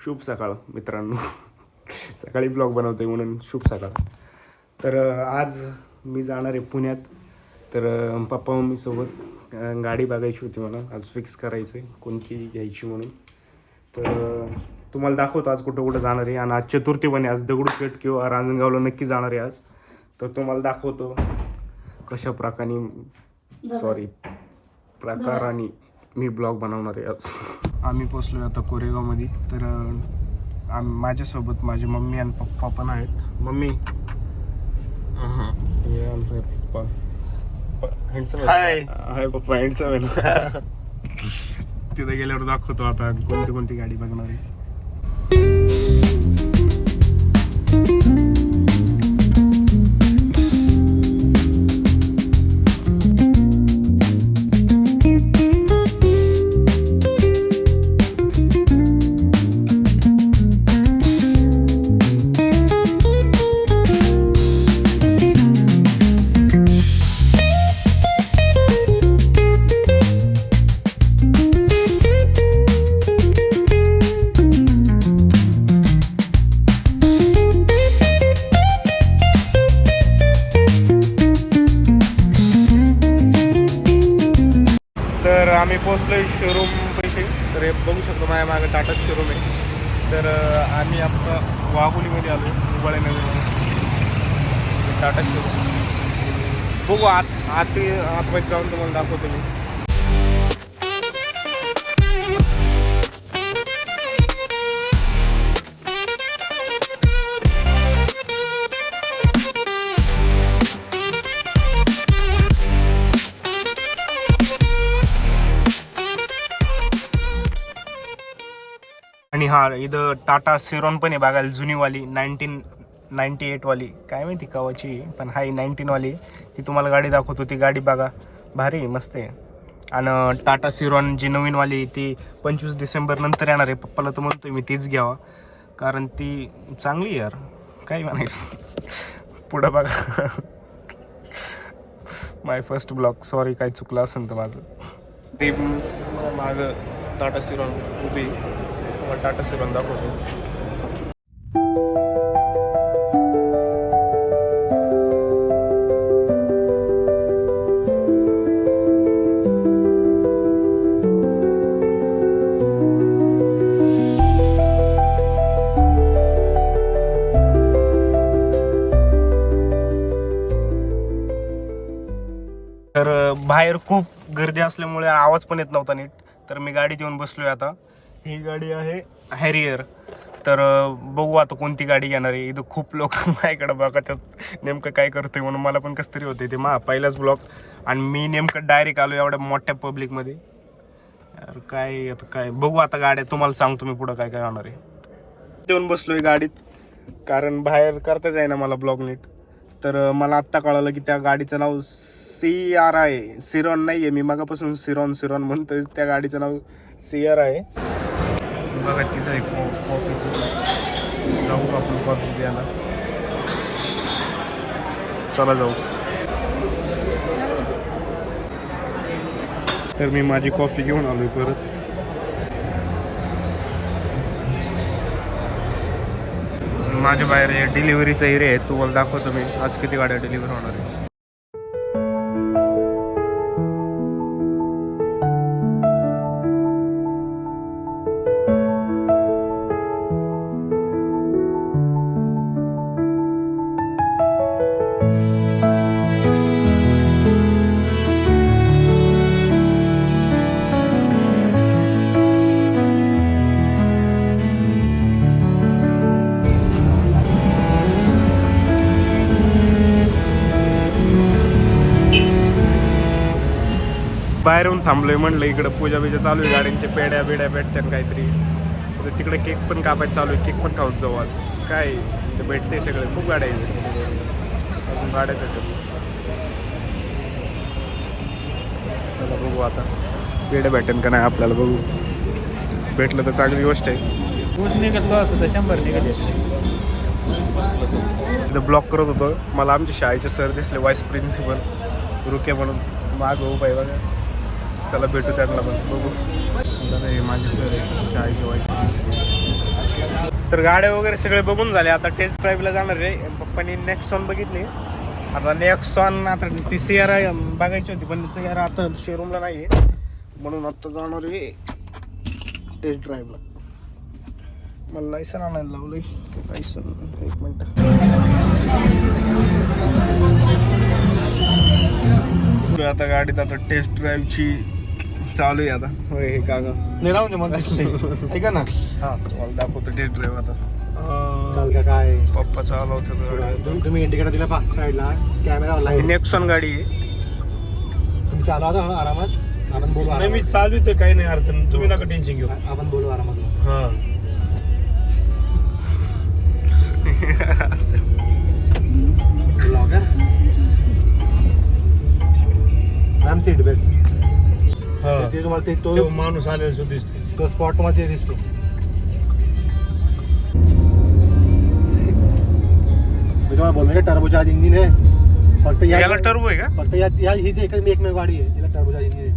शुभ सकाळ मित्रांनो. सकाळी ब्लॉग बनवतोय म्हणून शुभ सकाळ. तर आज मी जाणार आहे पुण्यात. तर पप्पा मम्मी सोबत गाडी बघायची होती मला. आज फिक्स करायचं आहे कोणती घ्यायची म्हणून. तर तुम्हाला दाखवतो आज कुठं कुठं जाणार आहे. आणि आज चतुर्थी पण आहे. आज दगडूशेठ किंवा रांजणगावला नक्की जाणार आहे आज. तर तुम्हाला दाखवतो कशा प्रकाराने मी ब्लॉग बनवणार आहे आज. आम्ही पोचलो आता कोरेगावमध्ये. तर माझ्यासोबत माझी मम्मी आणि पप्पा पण आहेत. मम्मी पप्पा हँडसम आहे. हाय पप्पा हँडसम आहे ना. तिथे गेल्यावर दाखवतो आता कोणती कोणती गाडी बघणार आहे. तर आम्ही पोचलोय शोरूम पैसे. तर हे बघू शकतो माझ्या मागे टाटा शोरूम आहे. तर आम्ही आता वाघोलीमध्ये आलो, उबाळेनगरमध्ये. टाटा शोरूम बघू आतमध्ये जाऊन तुम्हाला दाखवतो मी. आणि हा इथं टाटा सिरॉन पण आहे बघायला, जुनीवाली 1998 वाली. काय माहिती कवाची, पण हाय 19 वाली. ती तुम्हाला गाडी दाखवतो. ती गाडी बघा, भारी आहे, मस्त आहे. आणि टाटा सिरॉन जी नवीनवाली ती 25 डिसेंबर नंतर येणार आहे. पप्पाला तर म्हणतोय मी तीच घ्यावा, कारण ती चांगली यार. काय म्हणायचं पुढं बघा. माय फर्स्ट ब्लॉग, सॉरी काय चुकलं असेल तर माझं. ते मागं टाटा सिरॉन उभी, टाटा सिरॉन दाखवतो. तर बाहेर खूप गर्दी असल्यामुळे आवाज पण येत नव्हता नीट. तर मी गाडीत येऊन बसलोय आता. ही गाडी आहे हॅरियर. तर बघू आता कोणती गाडी घेणार आहे. इथं खूप लोक माझ्याकडे बघा नेमकं काय करतोय म्हणून मला पण कसं तरी होते. ते पहिलाच ब्लॉग आणि मी नेमकं डायरेक्ट आलो एवढ्या मोठ्या पब्लिकमध्ये. यार काय आता काय बघू आता गाड्या तुम्हाला सांगतो मी पुढं काय काय होणार आहे. येऊन बसलोय गाडीत, कारण बाहेर करताच आहे ना मला ब्लॉग नीट. तर मला आत्ता कळालं की त्या गाडीचं नाव CR आहे, सिरॉन नाही आहे. मी मगापासून सिरॉन म्हणतोय. त्या गाडीचं नाव CR आहे. बघा तिथं एक कॉफीचं. जाऊ आपण कॉफी प्यायला. चला जाऊ. तर मी माझी कॉफी घेऊन आलोय परत. माझ्या बाहेर हे डिलिव्हरीचा एरिया आहे, तुम्हाला दाखवतो मी आज किती गाड्या डिलिव्हर होणार आहे. बाहेरून थांबलोय म्हणलं, इकडं पूजा बिजा चालू आहे. गाड्यांचे पेड्या बिड्या भेटतात काहीतरी. तिकडे केक पण कापायचं चालू आहे. केक पण खाऊन जाऊ आज. काय ते भेटते सगळे, खूप गाड्या आहेत गाड्यासाठी. चला बघू आता पेड्या भेटेन का नाही आपल्याला. बघू भेटलं तर चांगली गोष्ट आहे. निघत असं 100 निघाले. इथं ब्लॉक करत होतं. मला आमच्या शाळेचे सर दिसले, व्हाईस प्रिन्सिपल रुके म्हणून. माग हो बाई बघा. चला भेटू त्यांना पण बघू. हे माझे सर शाळेचे व्हाईस प्रिन्सिपल. तर गाड्या वगैरे सगळे बघून झाले, आता टेस्ट ड्राईव्हला जाणार आहे. पप्पानी नेक्सॉन बघितली, आता नेक्सॉन आता ती सियारा बघायची होती पण सियारा आता शोरूमला नाही आहे, म्हणून आता जाणार आहे टेस्ट ड्राईव्हला. मला लायसन आणायला लावलंय. Licence 1 minute. आता गाडीत आता टेस्ट ड्राईव्हची चालू आहे आता. होय हे कागद नाही राहून दे मला ऐका ना. हा तुम्हाला दाखवतो टेस्ट ड्राईव्ह आता. चाल का काय पप्पा चालवतो. तुम्ही इंडिकेटर दिला पा साईडला, कॅमेरा लाईन. नेक्सॉन गाडी आहे. तुम्ही चालू आता आरामात, आपण बोलू. नाही मी चालू आहे, काही नाही अडचण, तुम्ही नका टेन्शन घेऊ. आपण बोलू आरामात. हा मॅम सीट बेल्ट. हा ते तुम्हाला ते तो माणूस आलेला सुद्धा दिसते. तो स्पॉट मध्ये दिसतो. मी तुम्हाला बोललो टर्बो चार्ज इंजिन आहे फक्त. याला टर्बो आहे का? फक्त या हीच एकमेव गाडी आहे, तिला टर्बो चार्ज इंजिन आहे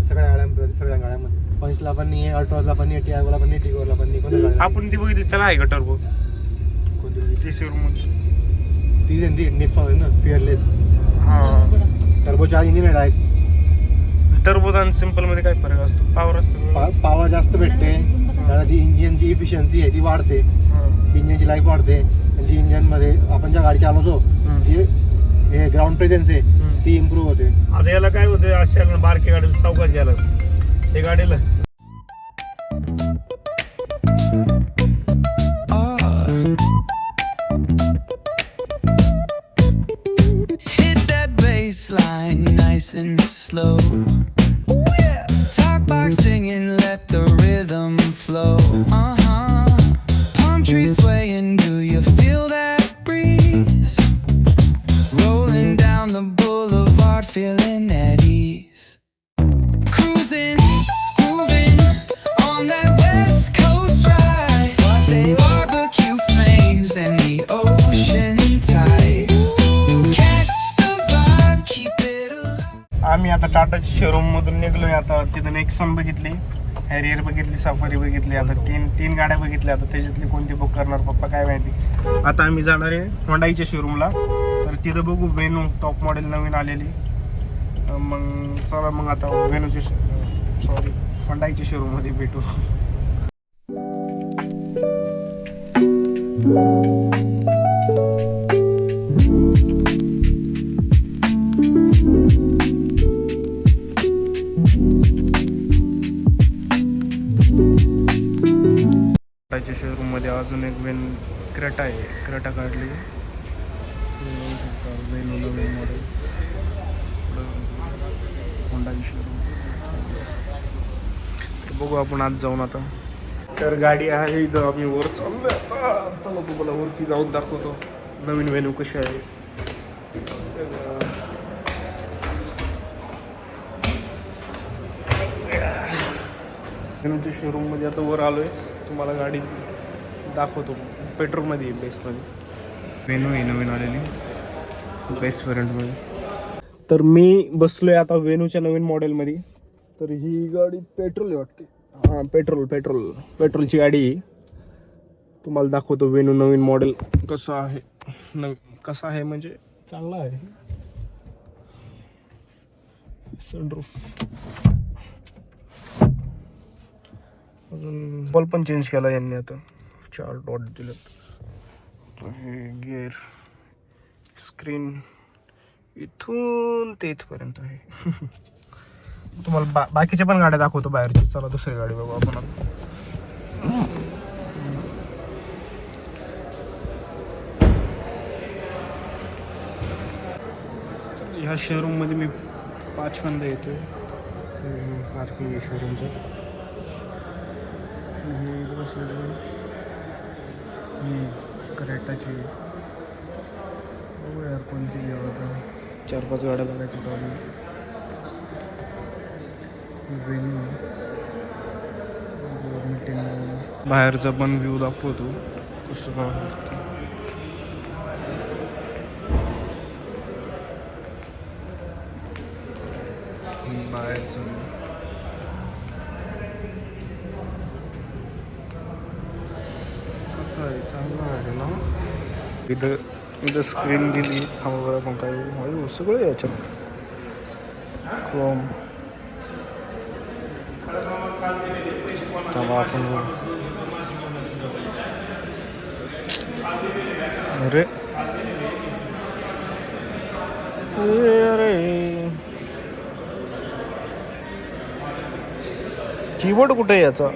सगळ्या गाड्यांमध्ये. पंचला पण नाही आहे, अल्ट्राजला पण नाही, टियागोला पण नाही, टिगोरला पण नाही. कोणत्या आपण ती बघितली त्याला आहे का टर्बो? कोणती? शोरूम ती निफॉर्म आहे ना, फिअरलेस. हा टर्बो चार्ज इंजिन आहे डायरेक्ट. टर्बो आणि सिंपल मध्ये काय फरक असतो? पॉवर असतो. पॉवर जास्त भेटते, जी इंजिनची इफिशियन्सी आहे ती वाढते, इंजिनची लाईफ वाढते. आणि जी इंजिनमध्ये आपण ज्या गाडी चालवतो जी हे ग्राउंड प्रेझेन्स आहे ती इम्प्रूव्ह होते. आता याला काय होते, अशा बारक्या गाडीला चौकात घ्यायला ते गाडीला. Baseline nice and slow. Ooh, yeah. Talk box singing, let the rhythm flow. Palm trees swaying, do you feel that breeze? Rolling down the boulevard, feeling at ease. Cruising, moving on that west coast ride. Say barbecue flames and the ocean tide. आम्ही आता टाटाच्या showroom मधून निघलोय. आता तिथं Nexon बघितली, Harrier बघितली, safari बघितली. आता तीन गाड्या बघितल्या. आता त्याच्यातली कोणती बुक करणार पप्पा काय माहिती. आता आम्ही जाणार आहे होंडाईच्या शोरूमला. तर तिथं बघू वेनू टॉप मॉडेल नवीन आलेली. मग चला मग आता वेनूच्या होंडाईच्या शोरूम मध्ये भेटू. शोरूम मध्ये अजून एक वेन क्रेटा आहे. क्रेटा काढली वेनू नवीन मॉडेल होंडाची शोरूम. बघू आपण आज जाऊन आता. तर गाडी आहे इथं, आम्ही वर चाललोय आता. चला तुम्हाला वरती जाऊन दाखवतो नवीन वेनू कशी आहे. वेनूच्या शोरूम मध्ये आता वर आलोय. तुम्हाला गाडी दाखवतो. पेट्रोलमध्ये आहे, बेसमध्ये. वेनू आहे नवीन आलेली बेस व्हेरियंटमध्ये. तर मी बसलोय आता वेनूच्या नवीन मॉडेलमध्ये. तर ही गाडी पेट्रोल वाटते. हां पेट्रोलची गाडी आहे. तुम्हाला दाखवतो वेनू नवीन मॉडेल कसं आहे. कसं आहे म्हणजे चांगला आहे. सनरूफ अजून बल्ब पण चेंज केला यांनी. आता 4 डॉट दिलेत. हे गिअर स्क्रीन इथून ते इथपर्यंत आहे. तुम्हाला बाकीच्या पण गाड्या दाखवतो बाहेरची. चला दुसरी गाडी बघू आपण आता. ह्या शोरूममध्ये मी 5व्यांदा येतोय. पार्किंग आहे शोरूमचं. करेक्टाची यार कोणती घ्यावं. 4-5 गाड्या बघायची चालू. बाहेरचा पण व्ह्यू दाखवतो कसं काय. बाहेरचं कसं आहे चांगलं आहे ना. इथं स्क्रीन दिली थांबा पण काय अयो सगळं याच्यात क्रोम. थांबा आपण अरे अरे कीबोर्ड कुठे आहे याचा.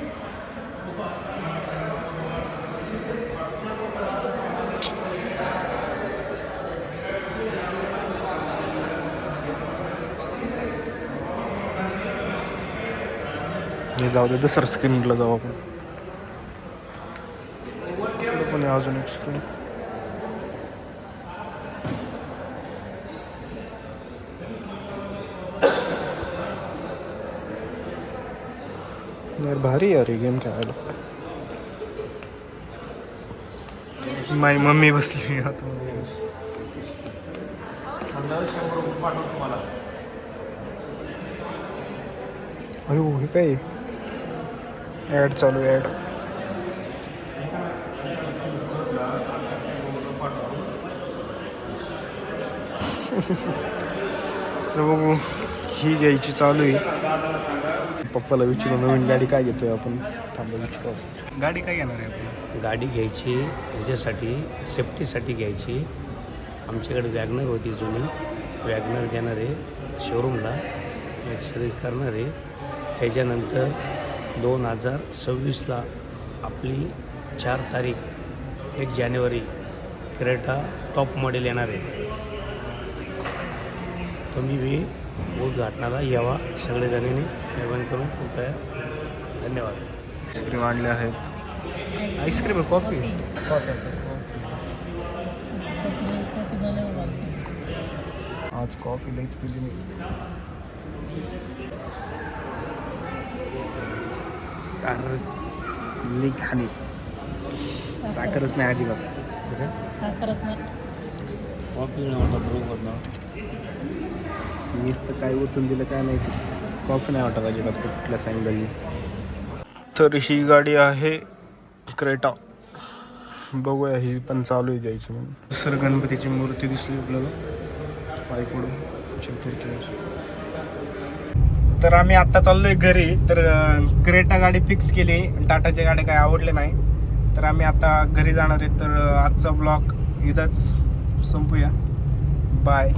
हे जाऊ दे दुसरं स्क्रीनला जाऊ आपण. पण अजून एक स्क्रीन. यार भारी यार ही गेम खेळायला. माझी मम्मी बसली आतमध्ये. अयो हे काय ॲड चालू आहे. ॲड तर बघू ही घ्यायची चालू आहे. पप्पाला विचारू नवीन गाडी काय घेतोय आपण. थांबा विचारू. गाडी काय घेणार आहे आपण. गाडी घ्यायची ह्याच्यासाठी सेफ्टीसाठी घ्यायची. आमच्याकडे वॅगनर होती जुनी. वॅगनर देणार आहे शोरूमला एक्सरेज करणार आहे. त्याच्यानंतर 2026ला आपली 4 तारीख 1 जानेवारी क्रेटा टॉप मॉडेल येणार आहे. तुम्ही बी उद्घाटनाला यावा सगळेजणांनी निर्माण करून कृपया. धन्यवाद. आईस्क्रीम आणले आहेत. आईस्क्रीम आहे कॉफी. आज कॉफी लईच पिली मी. लई खाणे साखरच नाही अजिबात. साखरच नाही. कॉफी नव्हता बरोबर ना. मीच तर काय ओतून दिलं काय माहिती. कॉफी नाही वाटत अजिबात कुठल्या अँगलनी. तर ही गाडी आहे क्रेटा. बघूया ही पण चालू आहे द्यायची म्हणून. सर गणपतीची मूर्ती दिसली आपल्याला पायकडून चतुर्थी. तर आम्ही आत्ता चाललोय घरी. तर क्रेटा गाडी फिक्स केली. टाटाच्या गाड्या काही आवडल्या नाही तर आम्ही आता घरी जाणार आहे. तर आजचा ब्लॉग इथंच संपूया. बाय.